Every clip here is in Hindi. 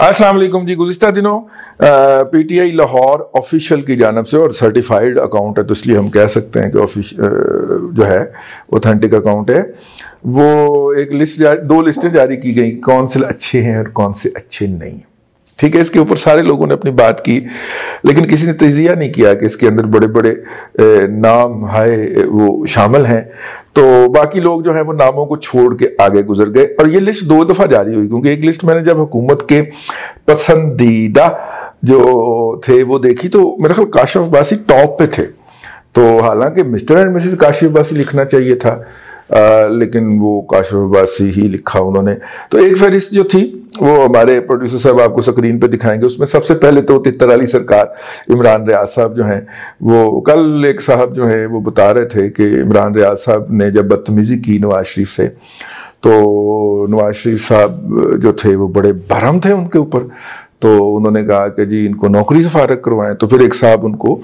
अस्सलाम वालेकुम जी। गुज़िश्ता दिनों पीटीआई लाहौर ऑफिशियल की जानिब से, और सर्टिफाइड अकाउंट है तो इसलिए हम कह सकते हैं कि जो है ऑथेंटिक अकाउंट है, वो एक लिस्ट दो लिस्टें जारी की गई, कौन से अच्छे हैं और कौन से अच्छे नहीं। ठीक है, इसके ऊपर सारे लोगों ने अपनी बात की, लेकिन किसी ने तजिया नहीं किया कि इसके अंदर बड़े बड़े नाम है वो शामिल हैं। तो बाकी लोग जो है वो नामों को छोड़ के आगे गुजर गए, और ये लिस्ट 2 दफ़ा जारी हुई, क्योंकि एक लिस्ट मैंने जब हुकूमत के पसंदीदा जो थे वो देखी तो मेरे ख्याल काशिफ अब्बासी टॉप पे थे। तो हालांकि mister and Mrs Kashif Abbasi लिखना चाहिए था, लेकिन वो काशिफ अब्बासी ही लिखा उन्होंने। तो एक फहरिस्त जो थी वो हमारे प्रोड्यूसर साहब आपको स्क्रीन पे दिखाएंगे, उसमें सबसे पहले तो तितर अली सरकार, इमरान रियाज साहब जो हैं, वो कल एक साहब जो है वो बता रहे थे कि इमरान रियाज साहब ने जब बदतमीजी की नवाज शरीफ से, तो नवाज शरीफ साहब जो थे वो बड़े भरम थे उनके ऊपर। तो उन्होंने कहा कि जी इनको नौकरी से फारग करवाएं। तो फिर एक साहब उनको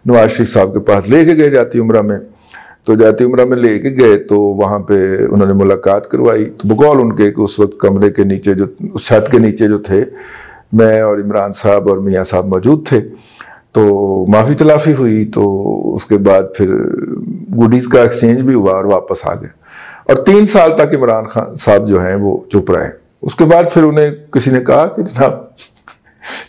नवाज शरीफ साहब के पास लेके गए जाती उम्रा में। तो जाती उम्रा में लेके गए तो वहाँ पे उन्होंने मुलाकात करवाई। तो बकौल उनके कि उस वक्त कमरे के नीचे जो, उस छत के नीचे जो थे, मैं और इमरान साहब और मियाँ साहब मौजूद थे। तो माफ़ी तलाफ़ी हुई, तो उसके बाद फिर गुडीज़ का एक्सचेंज भी हुआ और वापस आ गए। और 3 साल तक इमरान खान साहब जो हैं वो चुप रहे। उसके बाद फिर उन्हें किसी ने कहा कि जनाब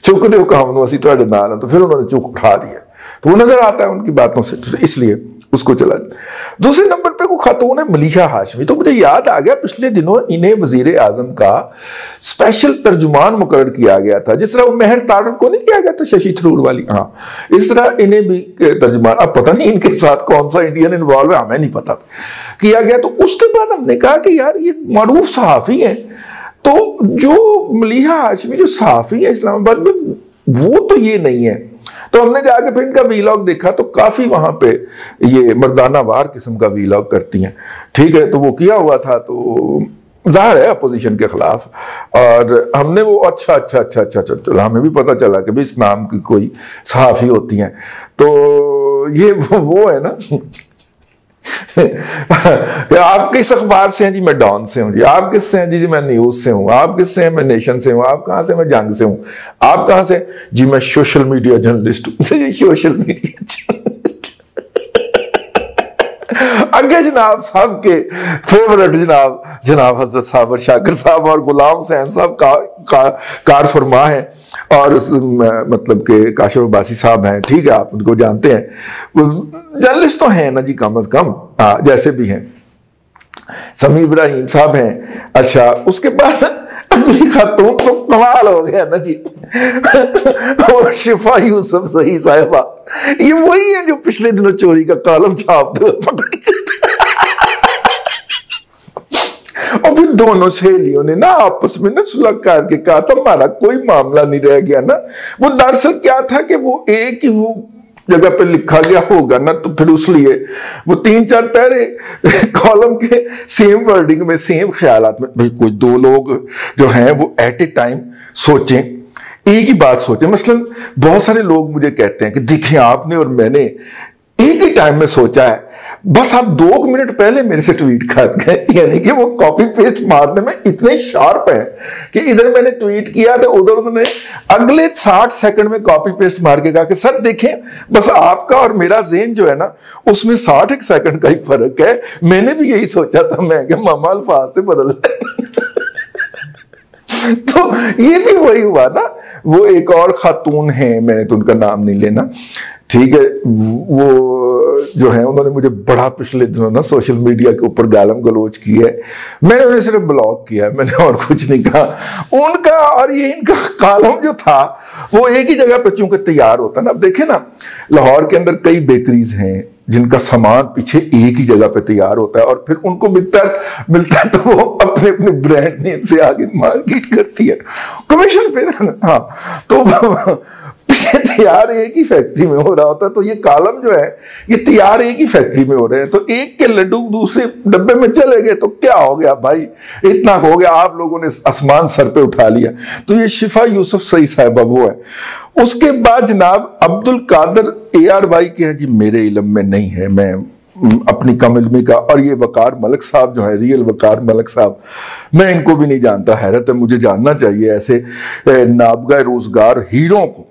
चुक दो काम असी तुहाडे नाल, तो फिर उन्होंने चुक उठा दिया। तो वो नजर आता है उनकी बातों से, तो इसलिए उसको चला। दूसरे नंबर पे को खातून है मलिहा हाशमी। तो मुझे याद आ गया पिछले दिनों इन्हें वजीर आजम का स्पेशल तर्जुमान मुकर्रर किया गया था, जिस तरह वो मेहर तारड़ को नहीं किया गया था शशि थरूर वाली, हाँ इस तरह इन्हें भी तर्जुमान, अब पता नहीं इनके साथ कौन सा इंडियन इन्वॉल्व है, हमें नहीं पता, किया गया। तो उसके बाद हमने कहा कि यार ये मारूफ सहाफ़ी है, तो जो मलिहा हाशमी जो सहाफ़ी है इस्लामाबाद में, वो तो ये नहीं है। तो हमने जाके फिर इनका वीलॉग देखा, तो काफी वहां पे ये मर्दाना वार किस्म का वीलॉग करती हैं। ठीक है, तो वो किया हुआ था, तो जाहिर है अपोजिशन के खिलाफ। और हमने वो अच्छा हमें भी पता चला कि भाई इस नाम की कोई सहाफी होती हैं। तो ये वो है ना कि आप किस अखबार से हैं जी, मैं डॉन से हूं जी। आप किससे हैं जी, मैं न्यूज से हूं। आप किससे हैं, मैं नेशन से हूं। आप कहां से, मैं जंग से हूं। आप कहां से जी, मैं सोशल मीडिया जर्नलिस्ट हूं। सोशल मीडिया आगे जनाब साहब के फेवरेट जनाब हजरत साबर शाकिर साहब और गुलाम हुसैन साहब कार फरमा है, और मतलब के काशिफ अब्बासी साहब हैं। ठीक है, आप उनको जानते हैं, जर्नलिस्ट तो हैं ना जी कम अज कम, जैसे भी हैं। समी इब्राहिम साहब हैं। अच्छा, उसके बाद अगली खातून तो कमाल हो गया ना जी, और शिफा यूसुफ सही साहिबा, ये वही है जो पिछले दिनों चोरी का कॉलम छापते हुए पकड़ी गई। और फिर दोनों सहेलियों ने ना आपस में ना सुलह करके कहा था हमारा कोई मामला नहीं रह गया ना। वो दरअसल क्या था कि वो एक ही वो जगह पे लिखा गया होगा ना, तो फिर उसलिए वो 3-4 पैरे कॉलम के सेम वर्डिंग में, सेम ख्यालात में, भाई कोई 2 लोग जो हैं वो एट ए टाइम सोचें, एक ही बात सोचें। मसलन बहुत सारे लोग मुझे कहते हैं कि देखिए आपने और मैंने एक ही टाइम में सोचा है, बस आप 2 मिनट पहले मेरे से ट्वीट कर गए। यानी कि वो कॉपी पेस्ट मारने में इतने शार्प है कि इधर मैंने ट्वीट किया तो उधर उन्होंने अगले 60 सेकंड में कॉपी पेस्ट मार के कहा कि सर देखें, बस आपका और मेरा ज़हन जो है ना उसमें 60 सेकंड का ही फर्क है। मैंने भी यही सोचा था, मैं कि मामा अल्फाज से बदल तो ये भी वही हुआ ना। वो एक और खातून है, मैंने तो उनका नाम नहीं लेना, ठीक है, वो जो है उन्होंने मुझे बड़ा पिछले दिनों ना सोशल मीडिया के ऊपर गालम गलोच की है। मैंने उन्हें सिर्फ ब्लॉक किया है, मैंने और कुछ नहीं कहा। उनका और ये इनका कॉलम जो था वो एक ही जगह पे चूंकि तैयार होता ना। अब देखे ना, लाहौर के अंदर कई बेकरीज हैं जिनका सामान पीछे एक ही जगह पे तैयार होता है, और फिर उनको मिलता है तो वो अपने अपने ब्रांड नेम से आगे मार्केट करती है कमीशन पे। हाँ, तो तैयार एक ही फैक्ट्री में हो रहा होता है। तो ये कॉलम जो है ये तैयार एक ही फैक्ट्री में हो रहे हैं। तो एक के लड्डू दूसरे डब्बे में चले गए तो क्या हो गया भाई, इतना हो गया, आप लोगों ने आसमान सर पे उठा लिया। तो ये शिफा यूसुफ सही साहिबा वो है। उसके बाद जनाब अब्दुल कादर ARY के हैं जी, मेरे इल्म में नहीं है, मैं अपनी कम इल्मी का। और ये वकार मलिक साहब जो है, रियल वकार मलिक साहब, मैं इनको भी नहीं जानता, हैरत है, मुझे जानना चाहिए ऐसे नाबगा रोजगार हीरों को।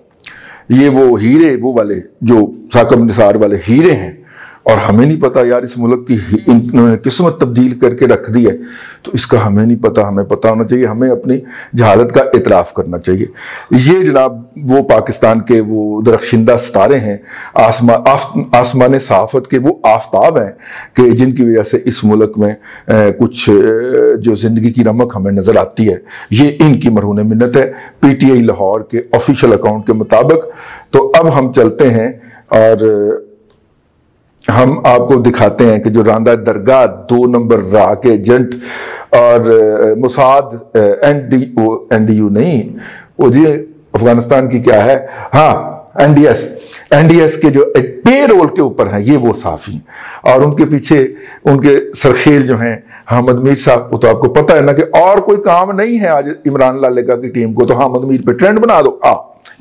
ये वो हीरे, वो वाले जो साकब निसार वाले हीरे हैं, और हमें नहीं पता यार इस मुल्क की इन्होंने किस्मत तब्दील करके रख दी है, तो इसका हमें नहीं पता, हमें पता होना चाहिए, हमें अपनी जहालत का इतराफ़ करना चाहिए। ये जनाब वो पाकिस्तान के वो दरख्शिंदा सितारे हैं, आसमान सहाफ़त के वो आफ्ताब हैं कि जिनकी वजह से इस मुल्क में कुछ जो ज़िंदगी की रमक हमें नज़र आती है, ये इनकी मरहून मिन्नत है PTI लाहौर के ऑफिशियल अकाउंट के मुताबिक। तो अब हम चलते हैं और हम आपको दिखाते हैं कि जो रांदा दरगाह 2 नंबर राह के एजेंट और मुसाद NDU नहीं, वो जी अफगानिस्तान की क्या है, हाँ NDS के जो पे रोल के ऊपर हैं, ये वो साफी, और उनके पीछे उनके सरखेल जो हैं हामिद मीर साहब, वो तो आपको पता है ना कि और कोई काम नहीं है आज इमरान लालेका की टीम को, तो हामिद मीर पे ट्रेंड बना दो,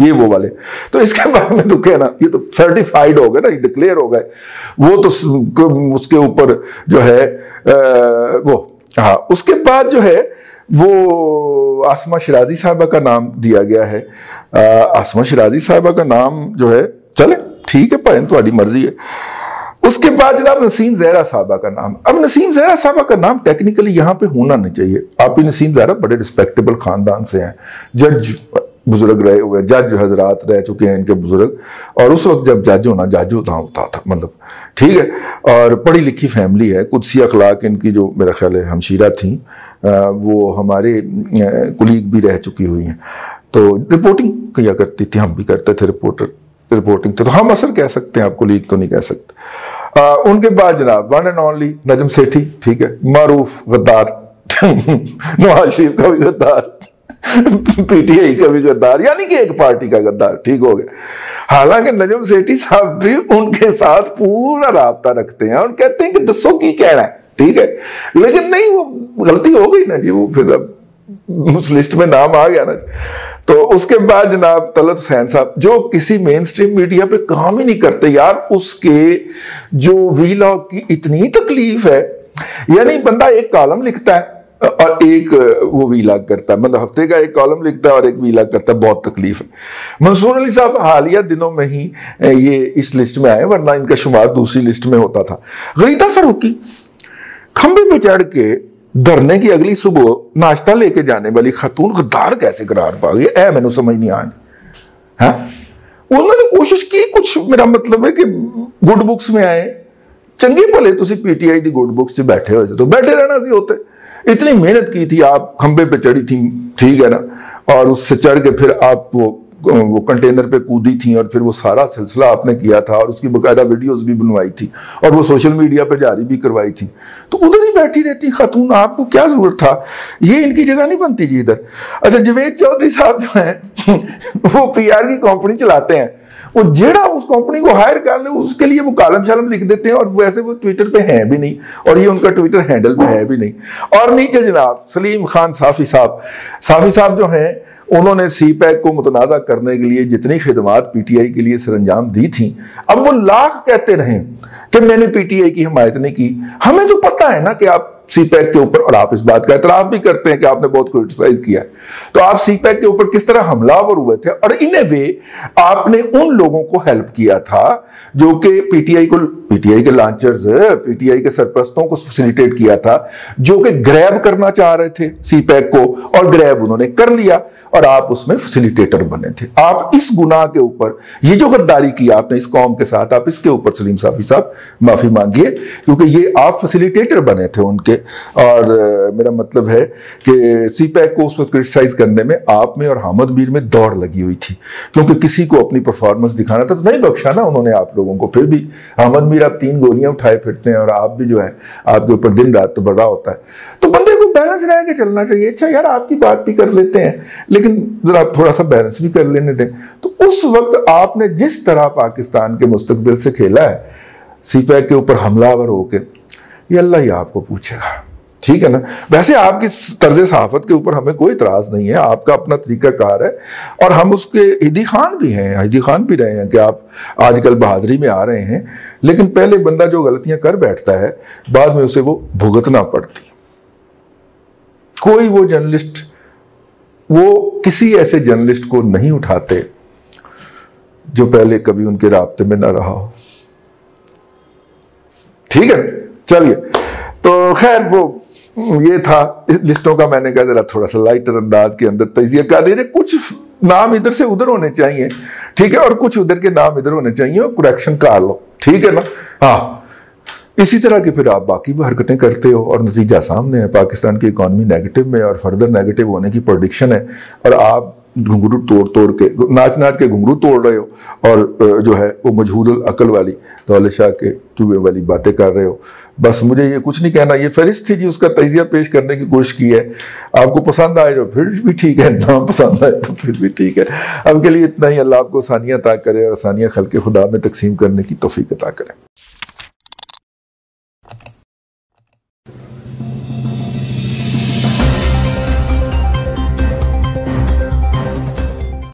ये वो वाले। तो इसके बारे में तो कहना, ये तो सर्टिफाइड हो गए ना, डिक्लेयर हो गए, वो तो उसके ऊपर जो है वो, हाँ, उसके बाद जो है वो आसमा शिराजी साहबा का नाम दिया गया है। आसमा शिराजी साहबा का नाम जो है, चले ठीक है भाई, तुम्हारी मर्जी है। उसके बाद जनाब नसीम ज़हरा साहबा का नाम। अब नसीम ज़हरा साहबा का नाम टेक्निकली यहाँ पे होना नहीं चाहिए। आप ही नसीम ज़हरा बड़े रिस्पेक्टेबल खानदान से हैं, जज बुजुर्ग रहे हुए, जज हजरात रह चुके हैं इनके बुजुर्ग, और उस वक्त जब जज होना जज होता था, मतलब ठीक है, और पढ़ी लिखी फैमिली है, कुदसी अखलाक इनकी जो मेरा ख्याल है हमशीरा थी, वो हमारे कुलीग भी रह चुकी हुई हैं, तो रिपोर्टिंग किया करती थी, हम भी करते थे रिपोर्टिंग, तो हम असर कह सकते हैं, आप कुलीग तो नहीं कह सकते। उनके बाद जनाब one and only Najam Sethi, ठीक है, मारूफ गद्दार नवाज शरीफ का भी गद्दार, PTI का भी गद्दार, यानी कि एक पार्टी का गद्दार, ठीक हो गया। हालांकि नजम सेठी साहब भी उनके साथ पूरा राब्ता रखते हैं और कहते हैं कि दसो की कहना है, ठीक है, लेकिन नहीं, वो गलती हो गई ना जी, वो फिर अब उस लिस्ट में नाम आ गया ना। तो उसके बाद जनाब तलत हुसैन साहब, जो किसी मेन स्ट्रीम मीडिया पे काम ही नहीं करते यार, उसके जो वीलॉग की इतनी तकलीफ है, यानी बंदा एक कॉलम लिखता है और एक वो वीलॉग करता है, मतलब हफ्ते का एक कॉलम लिखता है और एक वीलॉग करता है, बहुत तकलीफ है। मंसूर अली साहब हालिया दिनों में ही ये इस लिस्ट में आए, वरना इनका शुमार दूसरी लिस्ट में होता था। गरीता फरूकी खंबे पे चढ़ के धरने की अगली सुबह नाश्ता लेके जाने वाली खातून गद्दार कैसे करार पा गई, मैंने समझ नहीं आ रही। उन्होंने कोशिश की कुछ, मेरा मतलब है कि गुड बुक्स में आए, चंगे भले तुसी PTI दी गुड बुक्स से बैठे हुए थे तो बैठे रहना सी होते, इतनी मेहनत की थी, आप खंबे पे चढ़ी थी, ठीक है ना, और उससे चढ़ के फिर आप वो कंटेनर पे कूदी थी और फिर वो सारा सिलसिला आपने किया था और उसकी बकायदा वीडियोस भी बनवाई थी और वो सोशल मीडिया पे जारी भी करवाई थी, तो उधर ही बैठी रहती खातून, आपको क्या जरूरत था, ये इनकी जगह नहीं बनती जी इधर। अच्छा, जवेद चौधरी साहब जो हैं वो PR की कंपनी चलाते हैं, वो जेड़ा उस कंपनी को हायर कर ले उसके लिए वो कॉलम शालम लिख देते हैं, और वैसे वो ट्विटर पे है भी नहीं, और ये उनका ट्विटर हैंडल पे है भी नहीं। और नीचे जनाब सलीम खान साफी साहब जो हैं, उन्होंने CPAC को मुतनाज़ा करने के लिए जितनी खिदमात PTI के लिए सरंजाम दी थी, अब वो लाख कहते रहे कि मैंने PTI की हिमायत नहीं की। हमें तो पता है ना कि आप CPAC के ऊपर, और आप इस बात का एतराफ भी करते हैं कि आपने बहुत क्रिटिसाइज किया है, तो आप CPAC के ऊपर किस तरह हमलावर हुए थे, और इन ए वे आपने उन लोगों को हेल्प किया था जो कि PTI के लॉन्चर्स, PTI के सरपरस्तों को फैसिलिटेट किया था, जो कि ग्रैब करना चाह रहे थे CPAC को, और ग्रैब उन्होंने कर लिया और आप उसमें फैसिलिटेटर बने थे। आप इस गुनाह के ऊपर, ये जो गद्दारी की आपने इस कौम के साथ, आप इसके ऊपर सलीम साफी साहब माफी मांगिए, क्योंकि ये आप फैसिलिटेटर बने थे उनके। और मेरा मतलब है कि CPAC को उस वक्त क्रिटिसाइज करने में आप में और हामिद मीर में दौड़ लगी हुई थी, क्योंकि किसी को अपनी परफॉर्मेंस दिखाना था, तो नहीं बख्शा ना उन्होंने आप लोगों को। फिर भी हामिद मीर आप 3 गोलियां उठाए फिरते हैं और आप भी जो है आपके ऊपर दिन रात तो बड़ा होता है, तो बंदे को बैलेंस रह के चलना चाहिए। अच्छा यार, आपकी बात भी कर लेते हैं, लेकिन जरा थोड़ा सा बैलेंस भी कर लेने दें। तो उस वक्त आपने जिस तरह पाकिस्तान के मुस्तकबिल से खेला है, CPAC के ऊपर हमलावर होकर, ये अल्लाह ही आपको पूछेगा, ठीक। ठीक है ना। वैसे आपकी तर्ज सहाफत के ऊपर हमें कोई इतराज नहीं है, आपका अपना तरीकाकार है, और हम उसके ईदी खान भी हैं, ईदी खान भी रहे हैं कि आप आजकल बहादुरी में आ रहे हैं, लेकिन पहले बंदा जो गलतियां कर बैठता है बाद में उसे वो भुगतना पड़ती है। कोई वो जर्नलिस्ट, वो किसी ऐसे जर्नलिस्ट को नहीं उठाते जो पहले कभी उनके राब्ते में ना रहा हो। ठीक है, चलिए, तो खैर वो ये था लिस्टों का, मैंने कहा जरा थोड़ा सा लाइटर अंदाज के अंदर तजिया कर दे रहे, कुछ नाम इधर से उधर होने चाहिए, ठीक है, और कुछ उधर के नाम इधर होने चाहिए, और करेक्शन कर लो, ठीक है ना। हाँ, इसी तरह की फिर आप बाकी भी हरकतें करते हो और नतीजा सामने है, पाकिस्तान की इकॉनमी नेगेटिव में और फर्दर नेगेटिव होने की प्रेडिक्शन है, और आप घुंघरू तोड़ के नाच के घुंघरू तोड़ रहे हो, और जो है वो मजहूल अकल वाली दौलत शाह के चूहे वाली बातें कर रहे हो। बस मुझे ये कुछ नहीं कहना, ये फहरिस्त थी जी, उसका तजिया पेश करने की कोशिश की है। आपको पसंद आए तो फिर भी ठीक है, ना पसंद आए तो फिर भी ठीक है। अब के लिए इतना ही। अल्लाह आपको आसानियाँ अता करे और आसानियाँ खल्क़े खुदा में तकसीम करने की तौफीक अता करें।